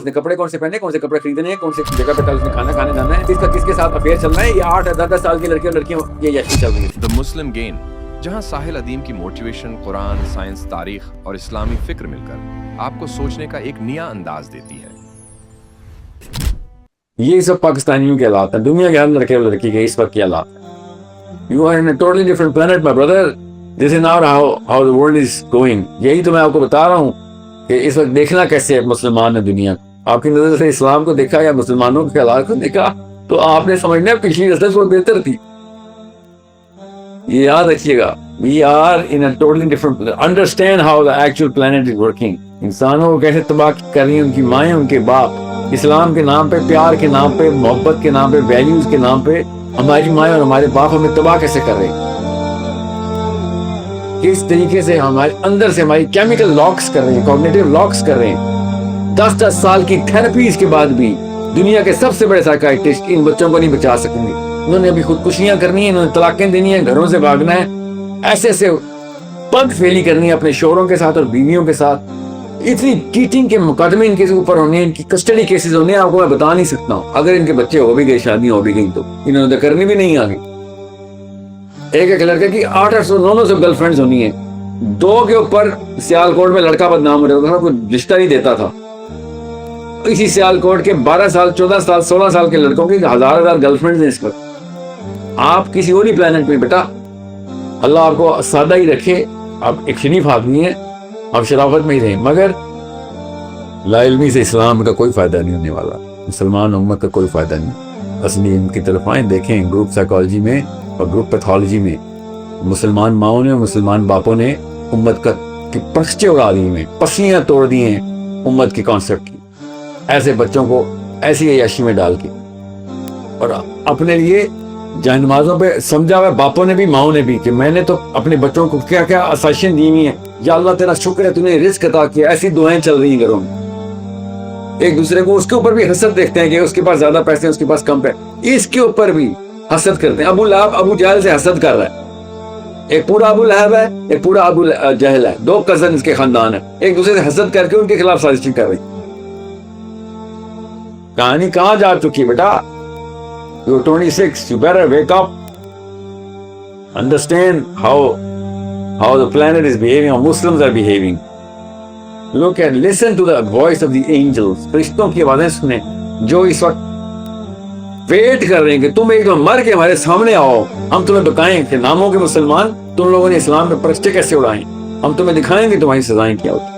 اس نے کپڑے کون سے پہنے, کون سے کپڑے خریدنے ہیں, کون سے جگہ پہ اس نے کھانا کھانے جانا ہے, کس کے ساتھ افیئر چلنا ہے. یہ 8-10 سال کی لڑکیاں یہ یشی چل رہی ہے. The Muslim Gain, جہاں ساحل ادیم کی موٹیویشن قرآن, سائنس, تاریخ اور اسلامی فکر مل کر آپ کو سوچنے کا ایک نیا انداز دیتی ہے. یہ سب پاکستانیوں کے حالات ہیں, دنیا کے ہر لڑکے اور لڑکی کے اس وقت کے حالات ہیں. You are in a totally different planet, my brother. This is not how the world is going. یہی تو میں آپ کو بتا رہا ہوں کہ اس وقت دیکھنا کیسے ہے مسلمان نے دنیا کو. آپ کی نظر سے اسلام کو دیکھا یا مسلمانوں کے حالات کو دیکھا تو آپ نے سمجھنا ہے پچھلی نسل کو بہتر تھی. یہ یاد رکھیے گا. We are in a totally different planet. Understand how the actual planet is working. انسانوں کو کیسے تباہ کر رہی ہیں ان کی مائیں, ان کے باپ. اسلام کے نام پہ, پیار کے نام پہ, محبت کے نام پہ, ویلیوز کے نام پہ ہماری مائیں اور ہمارے باپ ہمیں تباہ کیسے کر رہے ہیں. کس طریقے سے ہمارے اندر سے ہماری کیمیکل لاکس کر رہے ہیں, کوگنیٹو لاکس کر رہے ہیں. 10 سال کی تھراپیز کے بعد بھی دنیا کے سب سے بڑے سائیکائٹسٹ ان بچوں کو نہیں بچا سکیں گے. انہوں نے ابھی خودکشیاں کرنی ہیں, انہوں نے طلاقیں دینی ہیں, گھروں سے بھاگنا ہے, ایسے پگ فیلی کرنی ہے اپنے شوہروں کے ساتھ اور بیویوں کے ساتھ. اتنی چیٹنگ کے مقدمے ان کے اوپر ہونے ہیں, ان کی کسٹڈی کیسز ہونے ہیں, آپ کو میں بتا نہیں سکتا ہوں. اگر ان کے بچے ہو بھی گئے, شادیاں ہو بھی گئی تو انہوں نے کرنی بھی نہیں آگے. ایک لڑکے کی 800-900 گرل فرینڈز ہونی ہیں. 2 کے اوپر سیالکوٹ میں لڑکا بدنام ہو رہا تھا, کوئی رشتہ نہیں دیتا تھا. اسی سیالکوٹ کے 12 سال 14 سال 16 سال کے لڑکوں کی 1000 گرل فرینڈز ہیں اس وقت. آپ کسی اور ہی پلانٹ پہ بیٹا, اللہ آپ کو سادہ ہی رکھے. آپ ایک شریف آدمی ہیں, آپ شرافت میں ہی رہیں, مگر لا علمی سے اسلام کا کوئی فائدہ نہیں ہونے والا, مسلمان امت کا کوئی فائدہ نہیں. اصلی ان کی طرف آئیں, دیکھیں گروپ سائیکالوجی میں اور گروپ پیتھولوجی میں مسلمان ماؤں نے, مسلمان باپوں نے امت کا پرچے اڑا دیے ہیں, پسلیاں توڑ دی ہیں امت کی کانسیپٹ کی, ایسے بچوں کو ایسی عیاشی میں ڈال کے. اور اپنے لیے جائے نمازوں پہ سمجھا ہوا باپوں نے بھی ماؤں نے بھی کہ میں نے تو اپنے بچوں کو کیا کیا آسائشیں دی ہوئی ہیں, یا اللہ تیرا شکر ہے تو نے رزق عطا کیا. ایسی دعائیں چل رہی ہیں گھروں میں. ایک دوسرے کو اس کے اوپر بھی حسد دیکھتے ہیں کہ اس کے پاس زیادہ پیسے ہیں, اس کے پاس کم پیسے, اس کے اوپر بھی حسد کرتے ہیں. ابو لہب ابو جہل سے حسد کر رہا ہے. ایک پورا ابو لہب ہے, ایک پورا ابو جہل ہے, 2 کزن اس کے خاندان ہیں, ایک دوسرے سے حسد کر کے ان کے خلاف سازشیں کر رہی. کہانی کہاں جا چکی ہے بیٹا؟ You're 26, you better wake up. Understand how the planet is behaving, how Muslims are behaving. Look and listen to the voice of the angels. فرشتوں کی آوازیں سنیں جو اس وقت ویٹ کر رہے ہیں کہ تم ایک دم مر کے ہمارے سامنے آؤ, ہم تمہیں بتائیں کہ ناموں کے مسلمان تم لوگوں نے اسلام پہ پرچے کیسے اڑائیں, ہم تمہیں دکھائیں گے تمہاری سزائیں کیا ہوتی.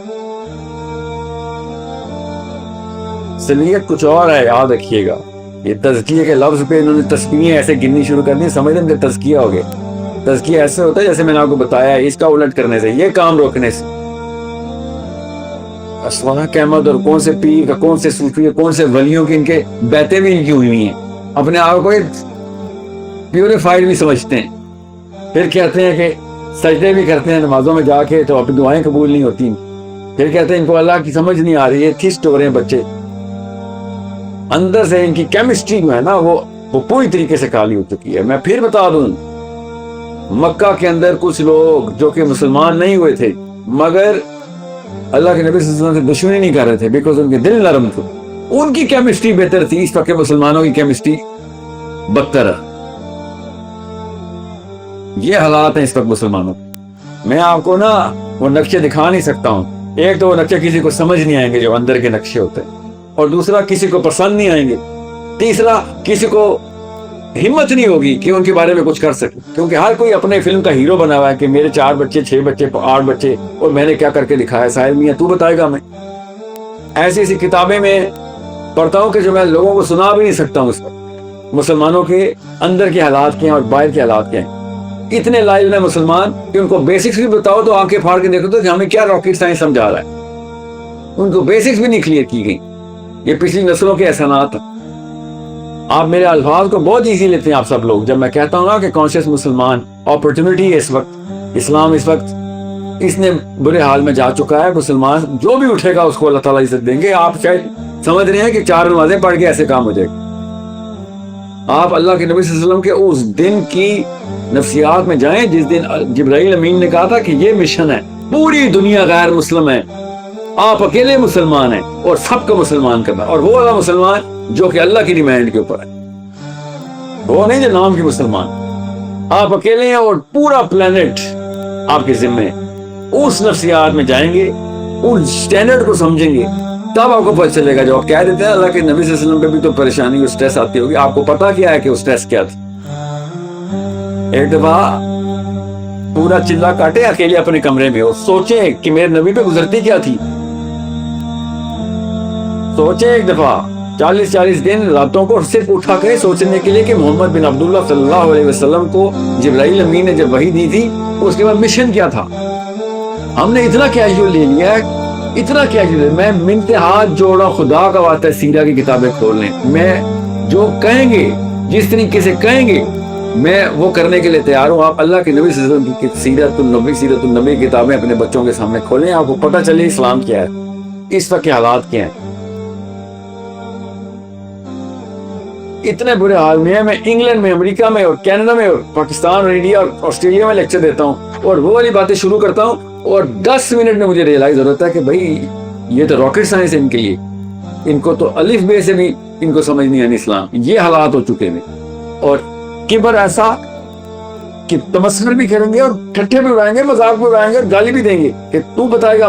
اصلیت کچھ اور ہے, یاد رکھیے گا. یہ تزکیہ کے لفظ پہ انہوں نے تزکیے ایسے گننی شروع کر دی, سمجھ لیں کہ تزکیہ ہو گیا. تزکیہ ایسے ہوتا ہے جیسے میں نے آپ کو بتایا, اس کا الٹ کرنے سے, یہ کام روکنے سے. اسواق احمد اور کون سے پیر کا, کون سے صوفی, کون سے ولیوں کی ان کے بیعتیں بھی ان کی ہوئی ہیں, اپنے آپ کو پیوریفائڈ بھی سمجھتے ہیں. پھر کہتے ہیں کہ سجدے بھی کرتے ہیں نمازوں میں جا کے تو اپنی دعائیں قبول نہیں ہوتی. پھر کہتے ہیں ان کو اللہ کی سمجھ نہیں آ رہی ہے, تھسٹ ہو رہے ہیں بچے. اندر سے ان کی کیمسٹری جو ہے نا وہ پوری طریقے سے کالی ہو چکی ہے. میں پھر بتا دوں, مکہ کے اندر کچھ لوگ جو کہ مسلمان نہیں ہوئے تھے مگر اللہ کے نبی صلی اللہ علیہ وسلم سے دشمنی نہیں کر رہے تھے, بیکاز ان کے دل نرم تھے, ان کی کیمسٹری بہتر تھی. اس وقت مسلمانوں کی کیمسٹری بدتر ہے. یہ حالات ہیں اس وقت مسلمانوں. میں آپ کو نا وہ نقشے دکھا نہیں سکتا ہوں. ایک تو وہ نقشے کسی کو سمجھ نہیں آئیں گے جو اندر کے نقشے ہوتے ہیں, اور دوسرا کسی کو پسند نہیں آئیں گے, تیسرا کسی کو ہمت نہیں ہوگی کہ ان کے بارے میں کچھ کر سکے, کیونکہ ہر کوئی اپنے فلم کا ہیرو بنا ہوا ہے کہ میرے 4 بچے 6 بچے 8 بچے اور میں نے کیا کر کے دکھایا. ساحل میاں تو بتائے گا. میں ایسی کتابیں میں پڑھتا ہوں کہ جو میں لوگوں کو سنا بھی نہیں سکتا ہوں. اس وقت مسلمانوں کے اندر کے حالات کیا ہیں اور باہر کے حالات کیا ہیں. اتنے لائیو ہیں مسلمان کہ ان کو بیسکس بھی بتاؤ تو آنکھیں پھاڑ کے دیکھو تو کہ ہمیں کیا راکٹ سائنس سمجھا رہا ہے. ان کو بیسکس بھی نہیں کلیئر کی گئی. یہ پچھلی نسلوں کے احسانات ہیں. آپ میرے الفاظ کو بہت ایزی لیتے ہیں آپ سب لوگ جب میں کہتا ہوں نا کہ کانشیس مسلمان اپرچونٹی ہے اس وقت. اسلام اس وقت اس نے برے حال میں جا چکا ہے. مسلمان جو بھی اٹھے گا اس کو اللہ تعالیٰ عزت دیں گے. آپ شاید سمجھ رہے ہیں کہ 4 نمازیں پڑھ کے ایسے کام ہو جائے گا. آپ اللہ کے نبی صلی اللہ علیہ وسلم کے اس دن کی نفسیات میں جائیں جس دن جبرائیل امین نے کہا تھا کہ یہ مشن ہے, پوری دنیا غیر مسلم ہے آپ اکیلے مسلمان ہیں اور سب کو مسلمان کرنا، اور وہ والا مسلمان جو کہ اللہ کی ڈیمانڈ کے اوپر ہے، وہ نہیں جو نام کی مسلمان۔ آپ اکیلے ہیں اور پورا پلانٹ آپ کے ذمہ ہے۔ اس نفسیات میں جائیں گے، ان سٹینڈرڈ کو سمجھیں گے، تب آپ کو پتہ چلے گا۔ جو آپ کہہ دیتے ہیں اللہ کے نبی صلی اللہ علیہ وسلم پہ بھی تو پریشانی اور سٹریس آتی ہوگی، آپ کو پتا کیا ہے کہ وہ سٹریس کیا تھی؟ ایک دفعہ پورا چلا کاٹے اکیلے اپنے کمرے میں، اور سوچیں کہ میرے نبی پہ گزرتی کیا تھی۔ سوچیں ایک دفعہ 40 دن راتوں کو صرف اٹھا کرے سوچنے کے لیے کہ محمد بن عبداللہ صلی اللہ علیہ وسلم کو جبرائیل امین نے جب وحی دی تھی، اس کے بعد مشن کیا تھا۔ ہم نے اتنا کیجول لے لیا ہے، اتنا کیجول۔ میں منت ہاتھ جوڑا، خدا کا واسطہ سیرہ کی کتابیں کھول لیں، میں جو کہیں گے، جس طریقے سے کہیں گے، میں وہ کرنے کے لیے تیار ہوں۔ آپ اللہ کے نبی صلی اللہ علیہ وسلم کی سیرت النبی کتابیں اپنے بچوں کے سامنے کھولیں، آپ کو پتہ چلے اسلام کیا ہے، اس وقت کے حالات کیا ہیں۔ اتنے برے حال میں ہے۔ میں انگلینڈ میں، امریکہ میں اور کینیڈا میں اور پاکستان اور انڈیا اور آسٹریلیا میں لیکچر دیتا ہوں، اور وہ والی باتیں شروع کرتا ہوں، اور 10 منٹ میں مجھے ریئلائز ہوتا ہے کہ بھائی یہ تو راکٹ سائنس ہے ان کے لیے، ان کو تو الف بے سے بھی ان کو سمجھ نہیں آنی اسلام۔ یہ حالات ہو چکے ہیں، اور کبر ایسا کہ تمسخر بھی کریں گے اور ٹھٹھے بھی اڑائیں گے، مذاق بھی اڑائیں گے اور گالی بھی دیں گے کہ تو بتائے گا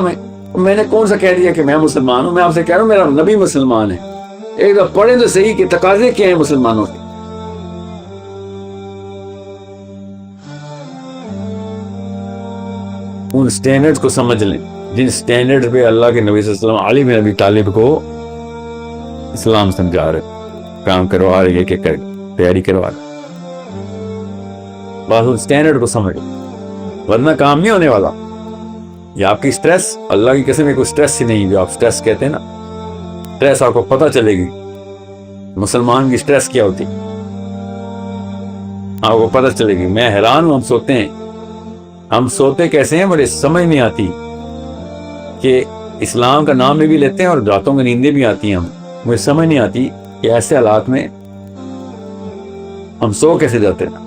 میں نے کون سا کہہ دیا کہ میں مسلمان ہوں۔ میں آپ سے کہہ رہا ہوں میرا نبی مسلمان ہے۔ ایک دفعہ پڑھیں تو صحیح کہ تقاضے کیا ہیں مسلمانوں کے۔ ان سٹینڈرڈ کو سمجھ لیں جن سٹینڈرڈ پہ اللہ کے نبی صلی اللہ علیہ وسلم علی بن ابی طالب کو اسلام سمجھا رہے، کام کروا رہے، کہ تیاری کروا رہے۔ بس ان سٹینڈرڈ کو سمجھ لیں، ورنہ کام نہیں ہونے والا۔ یہ آپ کی سٹریس، اللہ کی قسم کوئی سٹریس ہی نہیں جو آپ سٹریس کہتے ہیں نا، سٹریس آپ کو پتہ چلے گی مسلمان کی سٹریس کیا ہوتی، آپ کو پتہ چلے گی۔ میں حیران ہوں، ہم سوتے کیسے ہیں، بڑے سمجھ نہیں آتی کہ اسلام کا نام بھی لیتے ہیں اور راتوں میں نیندیں بھی آتی ہیں۔ مجھے سمجھ نہیں آتی کہ ایسے حالات میں ہم سو کیسے جاتے ہیں۔